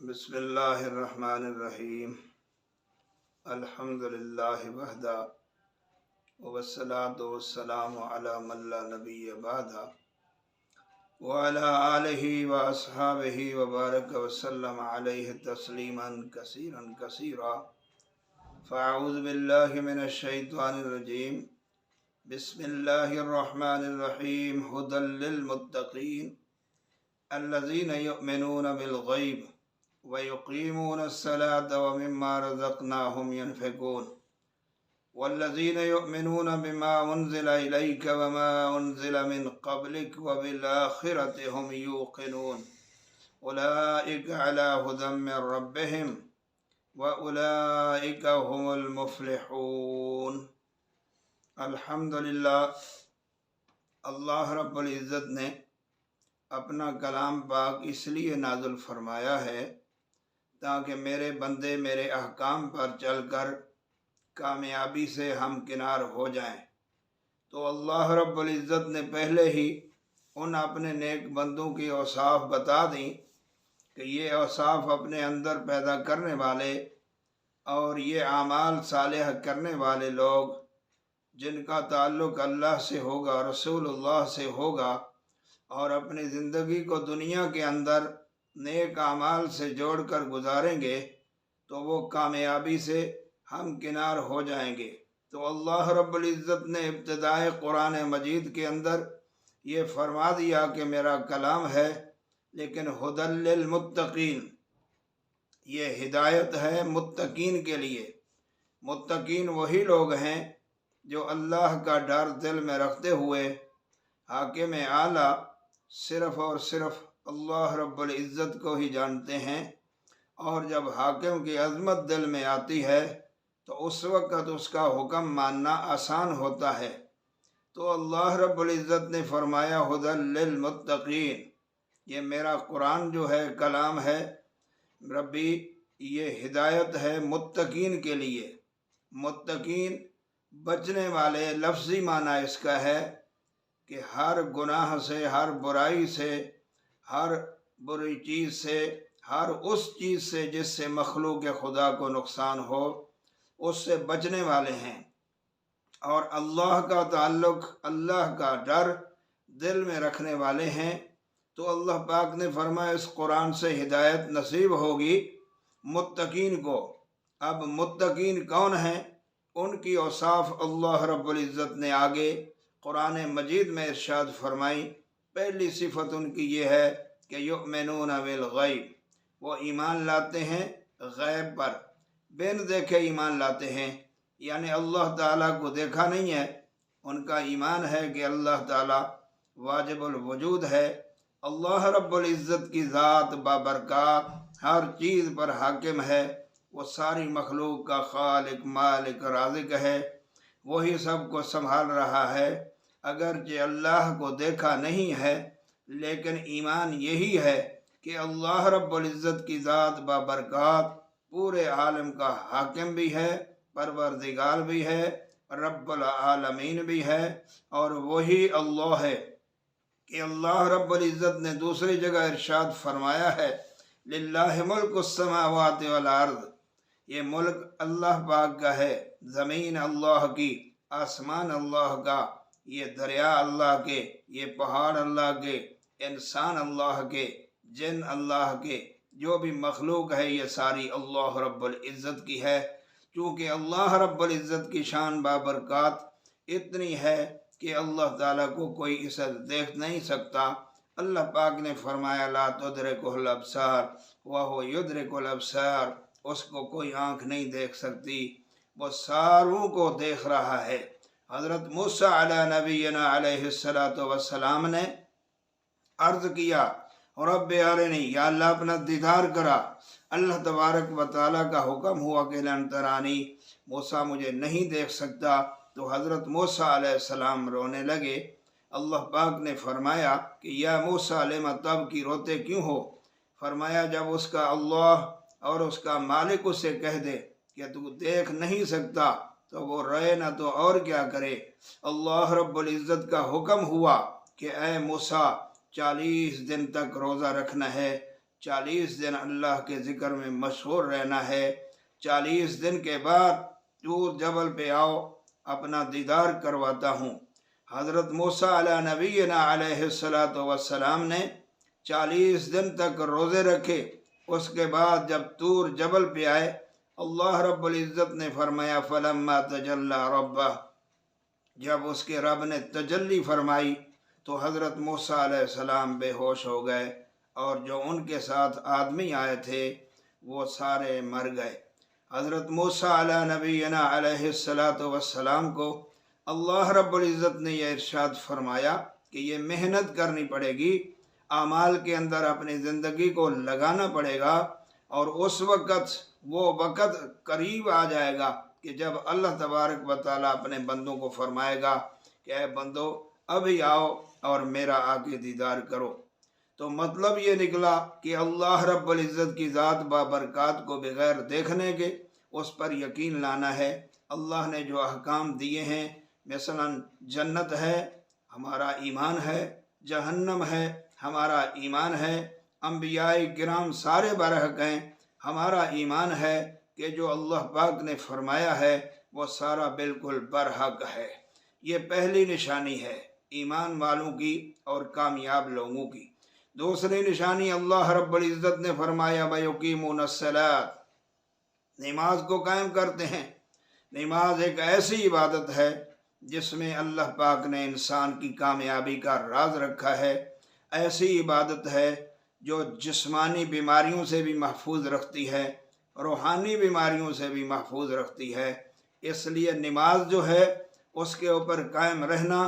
بسم اللہ الرحمن الرحیم الحمدللہ وحدہ والصلاة والسلام علی من لا نبی بعدہ وعلی آلہ واصحابہ وبارک وسلم علیہ تسلیما کثیرا کثیرا فاعوذ باللہ من الشیطان الرجیم بسم اللہ الرحمن الرحیم ھدی للمتقین الذین یؤمنون بالغیب وَيُقِيمُونَ الصَّلَاةَ وَمِمَّا رَزَقْنَاهُمْ يُنْفِقُونَ وَالَّذِينَ يُؤْمِنُونَ بِمَا أُنزِلَ إِلَيْكَ وَمَا أُنزِلَ مِنْ قَبْلِكَ وَبِالْآخِرَةِ هُمْ يُوقِنُونَ أُولَئِكَ عَلَى هُدًى مِّن رَّبِّهِمْ وَأُولَئِكَ هُمُ الْمُفْلِحُونَ۔ الحمدللہ، اللہ رب العزت نے اپنا کلام پاک اس لیے نازل فرمایا ہے تاکہ میرے بندے میرے احکام پر چل کر کامیابی سے ہمکنار ہو جائیں۔ تو اللہ رب العزت نے پہلے ہی ان اپنے نیک بندوں کی اوصاف بتا دیں کہ یہ اوصاف اپنے اندر پیدا کرنے والے اور یہ اعمال صالح کرنے والے لوگ جن کا تعلق اللہ سے ہوگا، رسول اللہ سے ہوگا، اور اپنی زندگی کو دنیا کے اندر نیک اعمال سے جوڑ کر گزاریں گے تو وہ کامیابی سے ہمکنار ہو جائیں گے۔ تو اللہ رب العزت نے ابتدائے قرآن مجید کے اندر یہ فرما دیا کہ میرا کلام ہے لیکن ھدی للمتقین، یہ ہدایت ہے متقین کے لیے۔ متقین وہی لوگ ہیں جو اللہ کا ڈر دل میں رکھتے ہوئے حاکم اعلیٰ صرف اور صرف اللہ رب العزت کو ہی جانتے ہیں، اور جب حاکم کی عظمت دل میں آتی ہے تو اس وقت اس کا حکم ماننا آسان ہوتا ہے۔ تو اللہ رب العزت نے فرمایا ھدی للمتقین، یہ میرا قرآن جو ہے کلام ہے ربی، یہ ہدایت ہے متقین کے لیے۔ متقین بچنے والے، لفظی معنی اس کا ہے کہ ہر گناہ سے، ہر برائی سے، ہر بری چیز سے، ہر اس چیز سے جس سے مخلوق خدا کو نقصان ہو، اس سے بچنے والے ہیں، اور اللہ کا تعلق، اللہ کا ڈر دل میں رکھنے والے ہیں۔ تو اللہ پاک نے فرمایا اس قرآن سے ہدایت نصیب ہوگی متقین کو۔ اب متقین کون ہیں؟ ان کی اوصاف اللہ رب العزت نے آگے قرآن مجید میں ارشاد فرمائی۔ پہلی صفت ان کی یہ ہے کہ یؤمنون بالغیب، وہ ایمان لاتے ہیں غیب پر، بن دیکھے ایمان لاتے ہیں، یعنی اللہ تعالیٰ کو دیکھا نہیں ہے، ان کا ایمان ہے کہ اللہ تعالیٰ واجب الوجود ہے، اللہ رب العزت کی ذات بابرکات ہر چیز پر حاکم ہے، وہ ساری مخلوق کا خالق، مالک، رازق ہے، وہی سب کو سنبھال رہا ہے۔ اگرچہ اللہ کو دیکھا نہیں ہے لیکن ایمان یہی ہے کہ اللہ رب العزت کی ذات بابرکات پورے عالم کا حاکم بھی ہے، پروردگار بھی ہے، رب العالمین بھی ہے، اور وہی اللہ ہے کہ اللہ رب العزت نے دوسری جگہ ارشاد فرمایا ہے للہ ملک السماوات والارض، یہ ملک اللہ پاک کا ہے، زمین اللہ کی، آسمان اللہ کا، یہ دریا اللہ کے، یہ پہاڑ اللہ کے، انسان اللہ کے، جن اللہ کے، جو بھی مخلوق ہے یہ ساری اللہ رب العزت کی ہے۔ چونکہ اللہ رب العزت کی شان بابرکات اتنی ہے کہ اللہ تعالیٰ کو کوئی اسے دیکھ نہیں سکتا۔ اللہ پاک نے فرمایا لا تدرکہ الابصار وہو یدرک الابصار، اس کو کوئی آنکھ نہیں دیکھ سکتی، وہ ساروں کو دیکھ رہا ہے۔ حضرت موسیٰ علیہ نبینا علیہ السلام نے عرض کیا رب ارنی، یا اللہ اپنا دیدار کرا۔ اللہ تبارک و تعالیٰ کا حکم ہوا کہ لن ترانی، موسیٰ مجھے نہیں دیکھ سکتا۔ تو حضرت موسیٰ علیہ السلام رونے لگے۔ اللہ پاک نے فرمایا کہ یا موسیٰ لما تبکی، روتے کیوں ہو؟ فرمایا جب اس کا اللہ اور اس کا مالک اسے کہہ دے کہ تو دیکھ نہیں سکتا تو وہ روئے نہ تو اور کیا کرے۔ اللہ رب العزت کا حکم ہوا کہ اے موسیٰ 40 دن تک روزہ رکھنا ہے، 40 दिन अल्लाह के ज़िक्र में मशहूर रहना है। 40 दिन के बाद तूर जबल पे आओ, अपना दीदार करवाता हूँ। हज़रत मूसा अला नबीना अलैहिस्सलातु वस्सलाम ने 40 दिन तक रोज़े रखे। उसके बाद जब तूर जबल पे आए, अल्लाह रब्बुल इज़्ज़त ने फरमाया फलम्मा तजल्ला रब्बह, जब उसके रब ने तजल्ली फरमाई तो हज़रत मूसा अलैहिस्सलाम बेहोश हो गए और जो उनके साथ आदमी आए थे वो सारे मर गए। हज़रत मूसा अला नबीना अलैहिस्सलातु वस्सलाम को अल्लाह रब्बुल इज़्ज़त ने यह इरशाद फरमाया कि ये मेहनत करनी पड़ेगी, आमाल के अंदर अपनी ज़िंदगी को लगाना पड़ेगा, और उस वक़्त वो वक़्त करीब आ जाएगा कि जब अल्लाह तबारक व तआला अपने बंदों को फरमाएगा कि ऐ बंदो अभी आओ और मेरा आके दीदार करो। तो मतलब ये निकला कि अल्लाह रब्बुल इज़्ज़त की ज़ात बाबरकात को बग़ैर देखने के उस पर यकीन लाना है। अल्लाह ने जो अहकाम दिए हैं, मसलन जन्नत है हमारा ईमान है, जहन्नम है हमारा ईमान है, अंबियाए किराम सारे बरहक हैं, हमारा ईमान है कि जो अल्लाह पाक ने फरमाया है वो सारा बिल्कुल बरहक है। ये पहली निशानी है ईमान वालों की और कामयाब लोगों की। दूसरी निशानी अल्लाह रब्बुल इज़्ज़त ने फरमाया वयुकीमूनस्सलात, नमाज को कायम करते हैं। नमाज एक ऐसी इबादत है जिसमें अल्लाह पाक ने इंसान की कामयाबी का राज रखा है। ऐसी इबादत है जो जिस्मानी बीमारियों से भी महफूज रखती है, रूहानी बीमारियों से भी महफूज रखती है। इसलिए नमाज जो है उसके ऊपर कायम रहना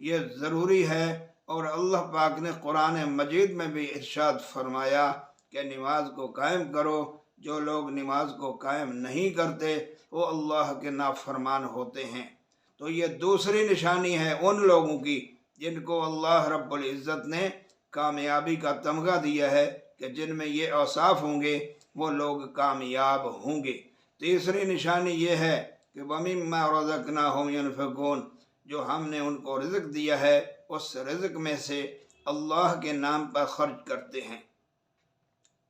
ये ज़रूरी है। और अल्लाह पाक ने कुरान मजीद में भी इरशाद फरमाया कि नमाज को कायम करो। जो लोग नमाज को कायम नहीं करते वो अल्लाह के नाफरमान होते हैं। तो ये दूसरी निशानी है उन लोगों की जिनको अल्लाह रब्बुल इज़्ज़त ने कामयाबी का तमगा दिया है कि जिनमें ये औसाफ होंगे वो लोग कामयाब होंगे। तीसरी निशानी ये है कि वमिम्मा रज़क़नाहुम युनफ़िक़ून, जो हमने उनको रिज़्क़ दिया है उस रिज़्क़ में से अल्लाह के नाम पर खर्च करते हैं।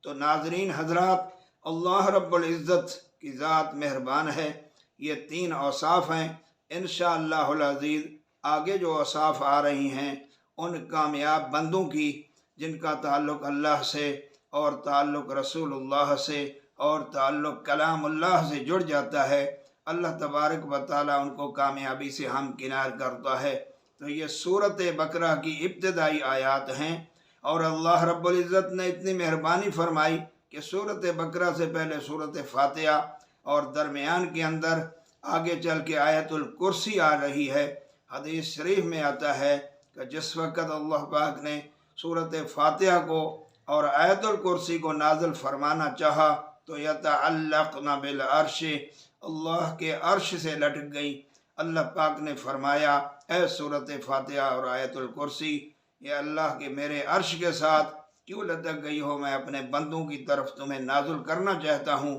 तो नाज़रीन हज़रात, अल्लाह रब्बुल इज़्ज़त की ज़ात मेहरबान है। ये 3 औसाफ हैं। इंशाअल्लाहुल अज़ीज़ आगे जो औसाफ आ रही हैं उन कामयाब बंदों की जिनका ताल्लुक़ अल्लाह से और ताल्लुक़ रसूलुल्लाह से और ताल्लुक़ कलामुल्लाह से जुड़ जाता है, अल्लाह तबारक व तआला उनको कामयाबी से हमकिनार करता है। तो ये सूरत बकरा की इब्तिदाई आयात हैं और अल्लाह रब्बुल इज़्ज़त ने इतनी मेहरबानी फरमाई कि सूरत बकरा से पहले सूरत फातिहा और दरमियान के अंदर आगे चल के आयतुल कुर्सी आ रही है। हदीस शरीफ में आता है कि जिस वक़्त अल्लाह पाक ने सूरत फातिहा को और आयतुल कुर्सी को नाज़िल फरमाना चाहा तो यतअल्लक़ना बिल अर्श, अल्लाह के अर्श से लटक गई। अल्लाह पाक ने फरमाया ऐ सूरत फातिहा और आयतुल कुर्सी, ये अल्लाह के मेरे अर्श के साथ क्यों लटक गई हो, मैं अपने बंदों की तरफ तुम्हें नाज़िल करना चाहता हूँ।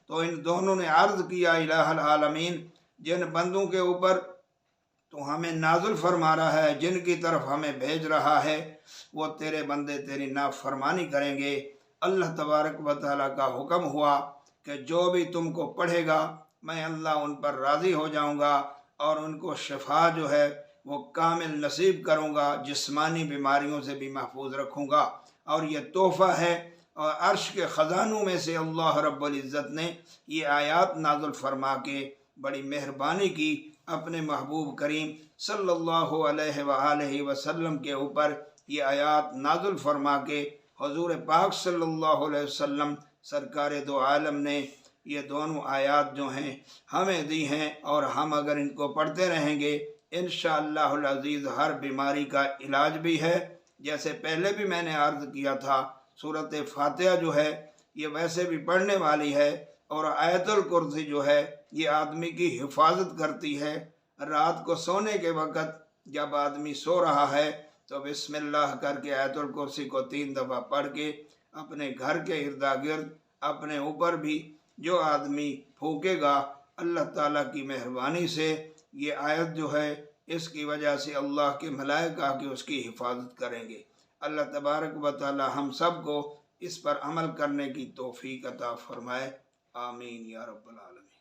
तो इन दोनों ने अर्ज़ किया इलाहुल आलमीन, जिन बंदों के ऊपर तो हमें नाज़िल फरमा रहा है, जिनकी तरफ हमें भेज रहा है, वो तेरे बंदे तेरी नाफरमानी करेंगे। अल्लाह तबारक व तआला का हुक्म हुआ कि जो भी तुमको पढ़ेगा मैं अल्लाह उन पर राज़ी हो जाऊँगा और उनको शिफा जो है वो कामिल नसीब करूँगा, जिस्मानी बीमारियों से भी महफूज रखूँगा। और ये तोहफ़ा है और अर्श के ख़जानों में से अल्लाह रब्बुल इज़्ज़त ने ये आयात नाज़िल फरमा के बड़ी मेहरबानी की अपने महबूब करीम सल्लल्लाहु अलैहि वसल्लम के ऊपर। ये आयात नाज़िल फरमा के हुज़ूर पाक सल्लल्लाहु अलैहि वसल्लम सरकार दो आलम ने ये दोनों आयात जो हैं हमें दी हैं और हम अगर इनको पढ़ते रहेंगे इंशाअल्लाहुल अज़ीज़ हर बीमारी का इलाज भी है। जैसे पहले भी मैंने अर्ज़ किया था, सूरत फातिहा जो है ये वैसे भी पढ़ने वाली है और आयतुल कुर्सी जो है ये आदमी की हिफाजत करती है। रात को सोने के वक़्त जब आदमी सो रहा है तो बिस्मिल्लाह करके आयतुल कुर्सी को 3 दफ़ा पढ़ के अपने घर के इर्दा गिर्द अपने ऊपर भी जो आदमी फूकेगा, अल्लाह ताला की मेहरबानी से ये आयत जो है इसकी वजह से अल्लाह के मलाइका की उसकी हिफाजत करेंगे। अल्लाह तबारक व तआला हम सब को اس پر عمل کرنے کی توفیق عطا فرمائے، آمین یا رب العالمین۔